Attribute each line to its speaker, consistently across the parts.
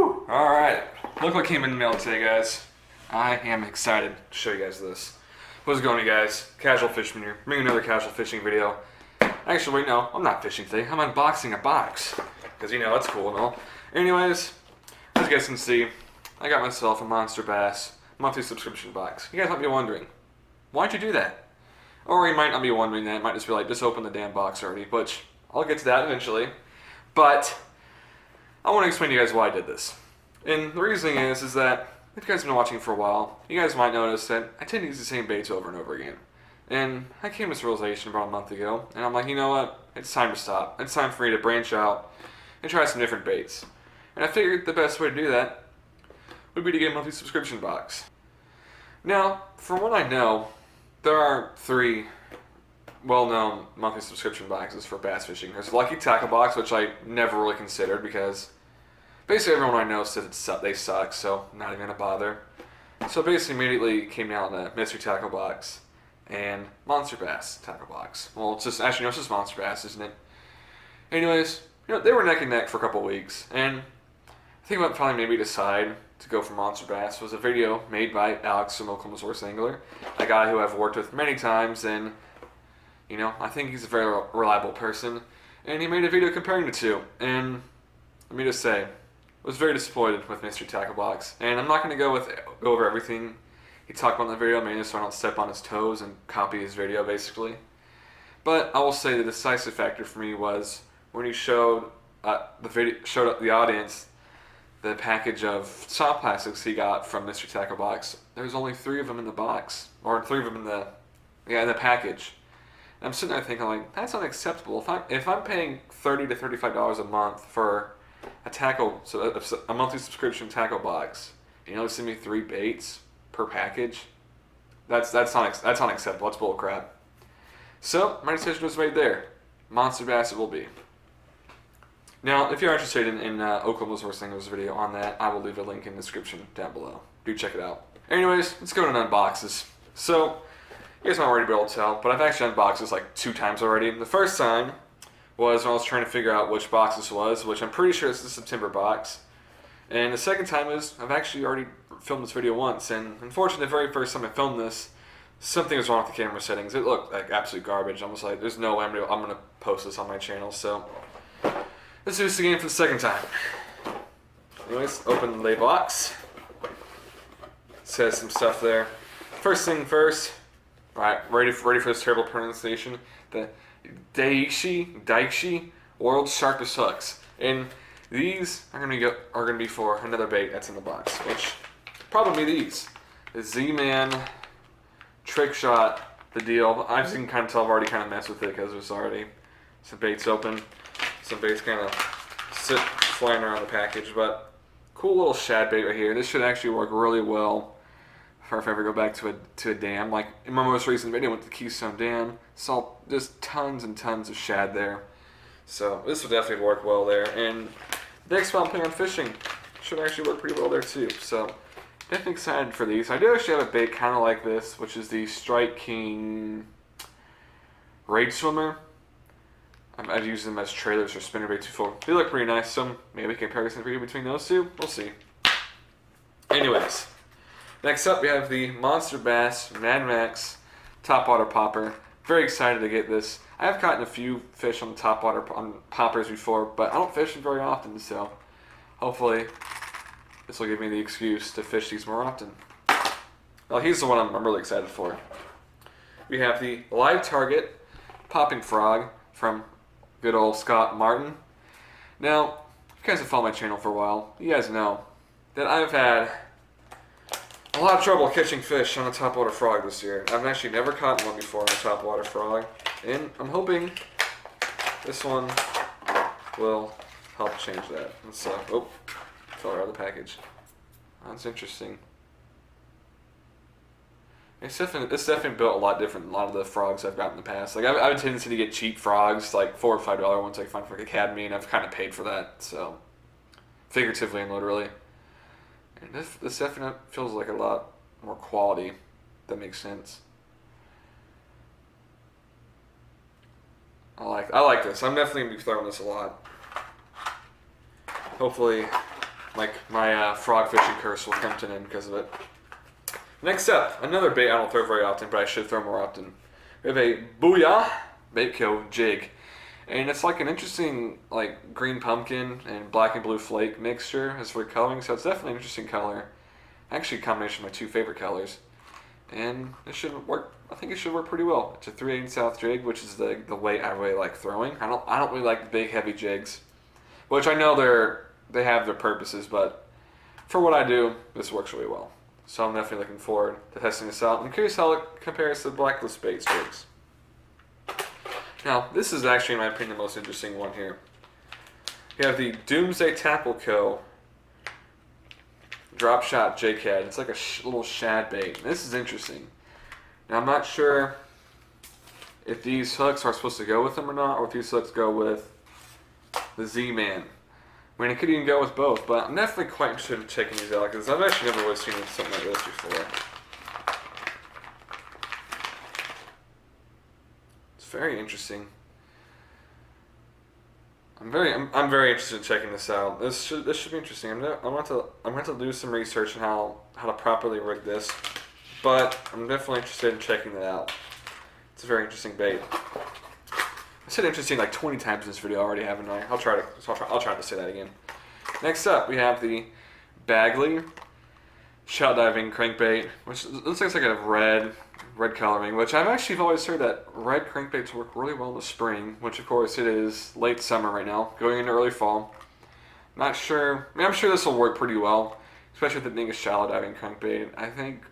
Speaker 1: Whew! Alright, look what came in the mail today, guys. I am excited to show you guys this. What's going on, you guys? Casual Fisherman here, bringing another casual fishing video. Actually, wait, no, I'm not fishing today. I'm unboxing a box. Because, you know, that's cool and all. Anyways, as you guys can see, I got myself a Monsterbass monthly subscription box. You guys might be wondering, why'd you do that? Or you might not be wondering that. It might just be like, just open the damn box already. Which, I'll get to that eventually. But I want to explain to you guys why I did this. And the reasoning is that if you guys have been watching for a while, you guys might notice that I tend to use the same baits over and over again. And I came to this realization about a month ago, and I'm like, you know what? It's time to stop. It's time for me to branch out and try some different baits. And I figured the best way to do that would be to get a monthly subscription box. Now, from what I know, there are 3 well-known monthly subscription boxes for bass fishing. There's Lucky Tackle Box, which I never really considered because basically everyone I know said they suck, so I'm not even going to bother. So basically immediately came down to Mystery Tackle Box and Monsterbass Tackle Box. Well, it's just, actually no, it's just Monsterbass, isn't it? Anyways, you know, they were neck and neck for a couple weeks, and I think what probably made me decide to go for Monsterbass was a video made by Alex from Oklahoma Source Angler, a guy who I've worked with many times, and you know, I think he's a very reliable person, and he made a video comparing the two, and let me just say, I was very disappointed with Mystery Tackle Box, and I'm not going to go over everything he talked about in the video, mainly so I don't step on his toes and copy his video, basically. But I will say the decisive factor for me was when he showed the audience the package of soft plastics he got from Mystery Tackle Box. There was only 3 of them in the box, or 3 of them in the package. And I'm sitting there thinking, like, that's unacceptable. If I'm paying $30 to $35 a month for a monthly subscription tackle box, and you only send me 3 baits per package, that's unacceptable. That's bull crap. So my decision was made there. Monsterbass it will be. Now, if you're interested in Oklahoma Source Angler's video on that, I will leave a link in the description down below. Do check it out. Anyways, let's go to unboxes. So, you guys might already be able to tell, but I've actually unboxed this like 2 times already. The first time was when I was trying to figure out which box this was, which I'm pretty sure it's the September box. And the second time is I've actually already filmed this video once, and unfortunately the very first time I filmed this, something was wrong with the camera settings. It looked like absolute garbage. I was like, there's no way I'm going to post this on my channel, so let's do this again for the second time. Anyways, open the box. It says some stuff there. First thing first, alright, ready for this terrible pronunciation. The Daiichi World's Sharpest Hooks. And these are gonna be for another bait that's in the box, which probably these. The Z-Man Trick Shot, the deal. I've seen kind of tell I've already kind of messed with it because there's already some baits open. Some baits kind of flying around the package, but cool little shad bait right here. This should actually work really well for if I ever go back to a dam. Like in my most recent video, I went to Keystone Dam, saw just tons and tons of shad there. So this will definitely work well there. And the next spot I'm planning on fishing should actually work pretty well there too. So definitely excited for these. I do actually have a bait kind of like this, which is the Strike King Raid Swimmer. I've used them as trailers for spinnerbaits before. They look pretty nice, so maybe comparison video between those two. We'll see. Anyways, next up we have the Monsterbass Mad Max Topwater Popper. Very excited to get this. I have caught a few fish on poppers before, but I don't fish them very often, so hopefully this will give me the excuse to fish these more often. Well, here's the one I'm really excited for. We have the Live Target Popping Frog from good old Scott Martin. Now, if you guys have followed my channel for a while, you guys know that I've had a lot of trouble catching fish on a topwater frog this year. I've actually never caught one before on a topwater frog, and I'm hoping this one will help change that. So, oh, fell out of the package. That's interesting. It's definitely built a lot different than a lot of the frogs I've got in the past. Like I have a tendency to get cheap frogs, like $4 or $5 ones I can find for Academy, and I've kind of paid for that. So, figuratively and literally. And this definitely feels like a lot more quality. That makes sense. I like this. I'm definitely gonna be throwing this a lot. Hopefully, like my frog fishing curse will come to an end because of it. Next up, another bait I don't throw very often, but I should throw more often. We have a Booyah Bait Co. jig. And it's like an interesting like green pumpkin and black and blue flake mixture as for coloring, so it's definitely an interesting color. Actually a combination of my two favorite colors. And it should work. I think it should work pretty well. It's a 3/8 South jig, which is the weight I really like throwing. I don't really like the big heavy jigs, which I know they have their purposes, but for what I do, this works really well. So I'm definitely looking forward to testing this out. I'm curious how it compares to the Blacklist Baits jigs. Now, this is actually, in my opinion, the most interesting one here. You have the Doomsday Tackle Co. Drop Shot Jig Head. It's like a little shad bait. This is interesting. Now, I'm not sure if these hooks are supposed to go with them or not, or if these hooks go with the Z-Man. I mean, it could even go with both, but I'm definitely quite interested in checking these out because I've actually never really seen something like this before. It's very interesting. I'm very interested in checking this out. This should be interesting. I'm going to do some research on how to properly rig this, but I'm definitely interested in checking that out. It's a very interesting bait. I said interesting like 20 times in this video already, haven't I? I'll try to say that again. Next up, we have the Bagley Shell Diving Crankbait, which looks like a red coloring, which I've actually always heard that red crankbaits work really well in the spring, which of course it is late summer right now, going into early fall. Not sure. I mean, I'm sure this will work pretty well, especially with it being a shallow diving crankbait. I think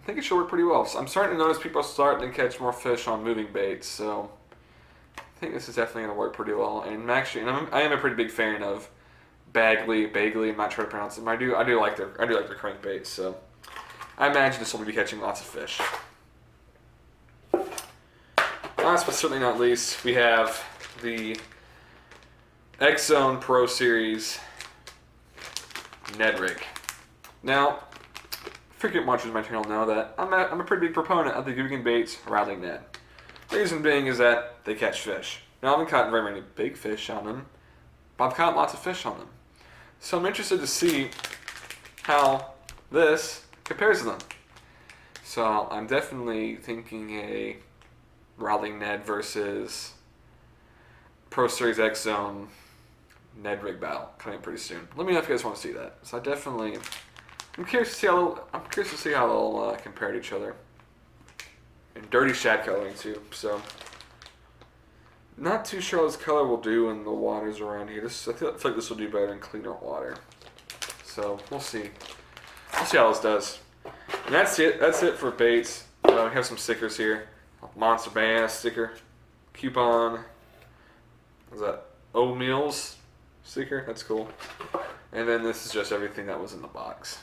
Speaker 1: it should work pretty well. So I'm starting to notice people starting to catch more fish on moving baits, so I think this is definitely going to work pretty well. And I am a pretty big fan of Bagley, I'm not sure to pronounce them. I do like their crankbaits, so I imagine this will be catching lots of fish. Last but certainly not least, we have the X-Zone Pro Series Ned Rig. Now, frequent watchers of my channel know that I'm a pretty big proponent of the Guggen Baits Rattling Ned. The reason being is that they catch fish. Now, I haven't caught very many big fish on them, but I've caught lots of fish on them. So I'm interested to see how this compares to them. So I'm definitely thinking a Rattling Ned versus Pro Series X-Zone Ned Rig battle coming pretty soon. Let me know if you guys want to see that. So I'm curious to see how they'll compare to each other. And dirty shad coloring too. So not too sure how this color will do in the waters around here. I feel like this will do better in cleaner water. So we'll see. We'll see how this does. And that's it. That's it for baits. We have some stickers here. Monsterbass sticker. Coupon. What's that? O-Meals sticker. That's cool. And then this is just everything that was in the box.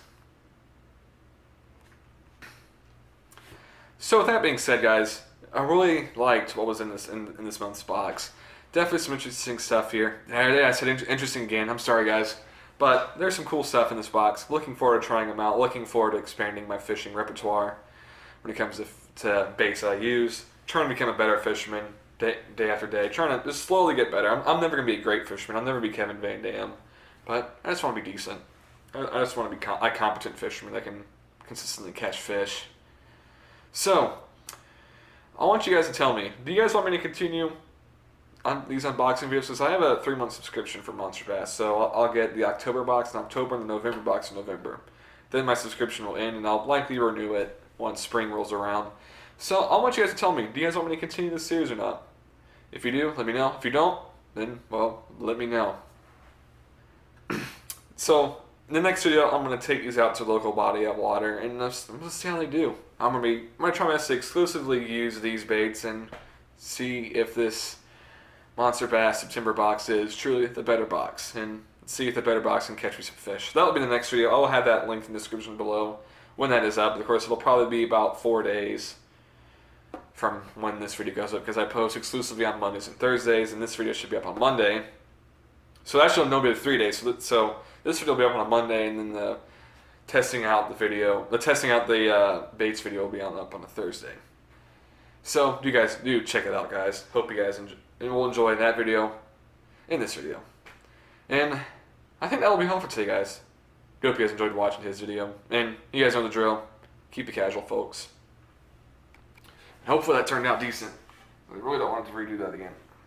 Speaker 1: So with that being said, guys, I really liked what was in this month's box. Definitely some interesting stuff here. There, I said interesting again. I'm sorry, guys. But there's some cool stuff in this box. Looking forward to trying them out. Looking forward to expanding my fishing repertoire when it comes to baits that I use. Trying to become a better fisherman day after day. Trying to just slowly get better. I'm never going to be a great fisherman. I'll never be Kevin Van Dam. But I just want to be decent. I just want to be a competent fisherman that can consistently catch fish. So, I want you guys to tell me, do you guys want me to continue on these unboxing videos? Because I have a 3-month subscription for Monsterbass, so I'll get the October box in October and the November box in November. Then my subscription will end, and I'll likely renew it once spring rolls around. So I want you guys to tell me, do you guys want me to continue this series or not? If you do, let me know. If you don't, then, well, let me know. So, in the next video, I'm going to take these out to a local body of water, and I'm going to see how they do. I'm going to try my best to exclusively use these baits and see if this Monsterbass September box is truly the better box, and see if the better box can catch me some fish. That'll be the next video. I'll have that linked in the description below when that is up. Of course, it'll probably be about 4 days from when this video goes up, because I post exclusively on Mondays and Thursdays, and this video should be up on Monday. So that should be 3 days. So this video will be up on a Monday, and then the testing out the baits video will be up on a Thursday. So do check it out, guys. Hope you guys will enjoy that video and this video. And I think that will be all for today, guys. Hope you guys enjoyed watching his video. And you guys know the drill. Keep it casual, folks. Hopefully that turned out decent. I really don't want to redo that again.